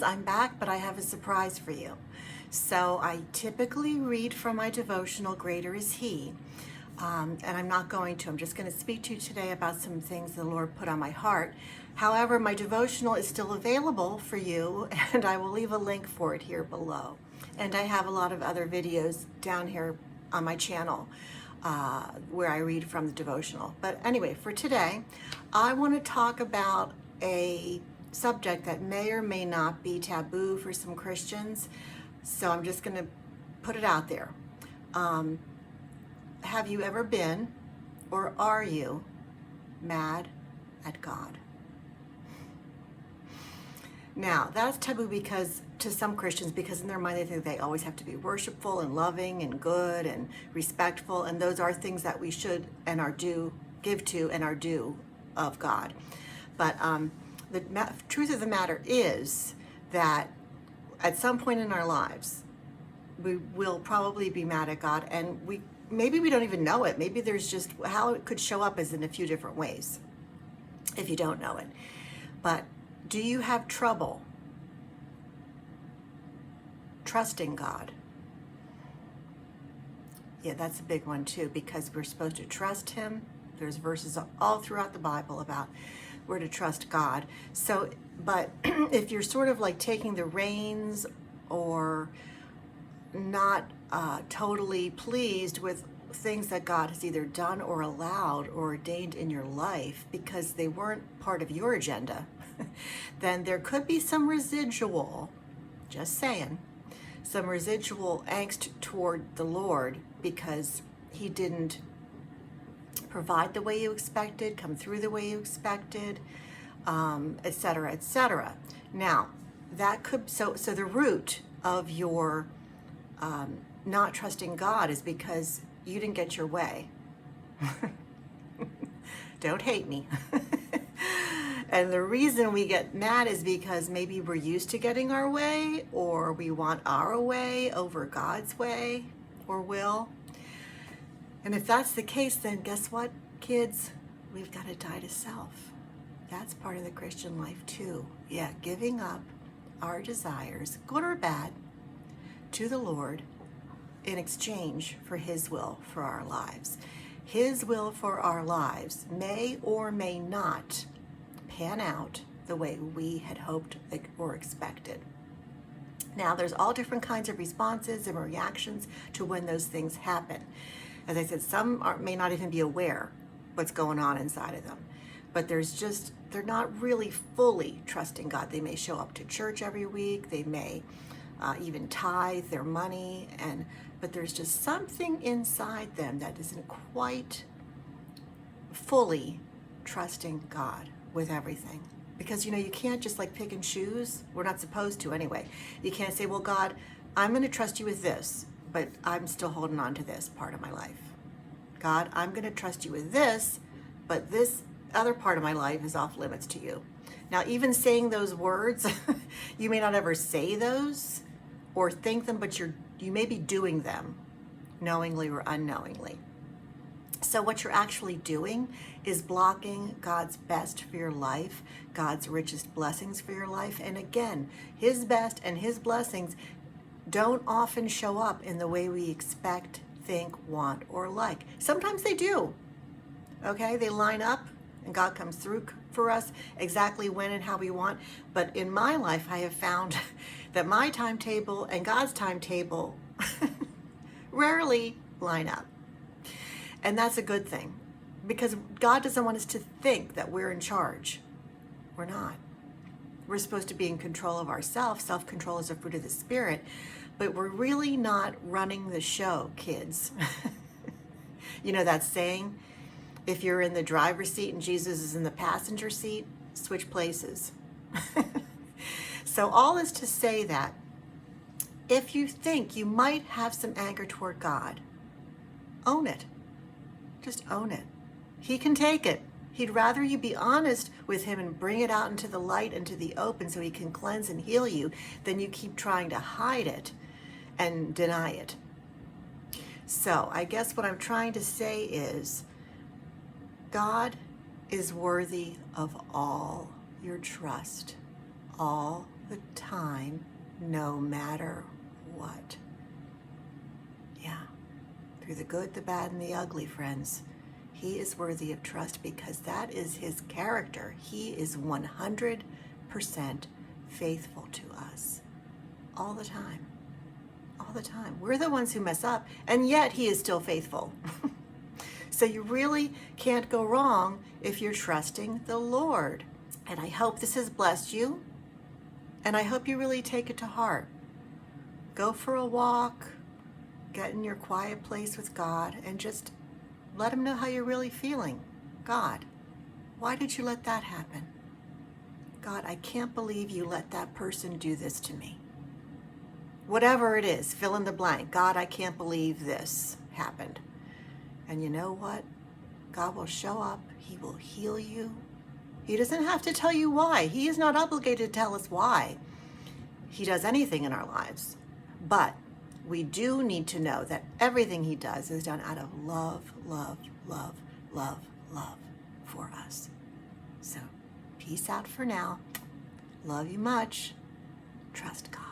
friends, I'm back, but I have a surprise for you. So I typically read from my devotional, Greater is He. And I'm not going to. I'm just going to speak to you today about some things the Lord put on my heart. However, my devotional is still available for you, and I will leave a link for it here below. And I have a lot of other videos down here on my channel where I read from the devotional. But anyway, for today, I want to talk about a subject that may or may not be taboo for some Christians. So I'm just going to put it out there. Have you ever been, or are you, mad at God? Now, that's taboo because to some Christians, because in their mind they think they always have to be worshipful and loving and good and respectful, and those are things that we should and are due, give to and are due of God. But the truth of the matter is that at some point in our lives, we will probably be mad at God, and maybe we don't even know it. Maybe there's just how it could show up is in a few different ways if you don't know it. But do you have trouble trusting God? Yeah, that's a big one too, because we're supposed to trust Him. There's verses all throughout the Bible about we're to trust God. So, but if you're sort of like taking the reins or not totally pleased with things that God has either done or allowed or ordained in your life because they weren't part of your agenda, then there could be some residual, just saying, some residual angst toward the Lord because He didn't provide the way you expected, come through the way you expected, etc., etc. Now, that could, so the root of your not trusting God is because you didn't get your way. Don't hate me. And the reason we get mad is because maybe we're used to getting our way, or we want our way over God's way or will. And if that's the case, then guess what, kids? We've got to die to self. That's part of the Christian life too. Yeah, giving up our desires, good or bad, to the Lord in exchange for His will for our lives. His will for our lives may or may not pan out the way we had hoped or expected. Now, there's all different kinds of responses and reactions to when those things happen. As I said, some may not even be aware what's going on inside of them, but they're not really fully trusting God. They may show up to church every week. They may even tithe their money, but there's just something inside them that isn't quite fully trusting God with everything. Because, you can't just like pick and choose. We're not supposed to anyway. You can't say, well, God, I'm going to trust you with this, but I'm still holding on to this part of my life. God, I'm going to trust you with this, but this other part of my life is off limits to you. Now, even saying those words, you may not ever say those or think them, but you may be doing them knowingly or unknowingly. So what you're actually doing is blocking God's best for your life, God's richest blessings for your life. And again, His best and His blessings don't often show up in the way we expect, think, want, or like. Sometimes they do. Okay, they line up and God comes through for us exactly when and how we want. But in my life, I have found that my timetable and God's timetable rarely line up. And that's a good thing, because God doesn't want us to think that we're in charge. We're not. We're supposed to be in control of ourselves. Self-control is a fruit of the Spirit, but we're really not running the show, kids. You know that saying, if you're in the driver's seat and Jesus is in the passenger seat, switch places. So all is to say that if you think you might have some anger toward God, own it. Just own it. He can take it. He'd rather you be honest with Him and bring it out into the light and to the open so He can cleanse and heal you than you keep trying to hide it and deny it. So I guess what I'm trying to say is is worthy of all your trust, all the time, no matter what. Yeah, through the good, the bad, and the ugly, friends. He is worthy of trust because that is his character. He is 100% faithful to us all the time. All the time. We're the ones who mess up, and yet he is still faithful. So you really can't go wrong if you're trusting the Lord. And I hope this has blessed you, and I hope you really take it to heart. Go for a walk, get in your quiet place with God, and just let him know how you're really feeling. God, why did you let that happen? God, I can't believe you let that person do this to me. Whatever it is, fill in the blank. God, I can't believe this happened. And you know what? God will show up. He will heal you. He doesn't have to tell you why. He is not obligated to tell us why he does anything in our lives. But we do need to know that everything he does is done out of love, love, love, love, love for us. So peace out for now. Love you much. Trust God.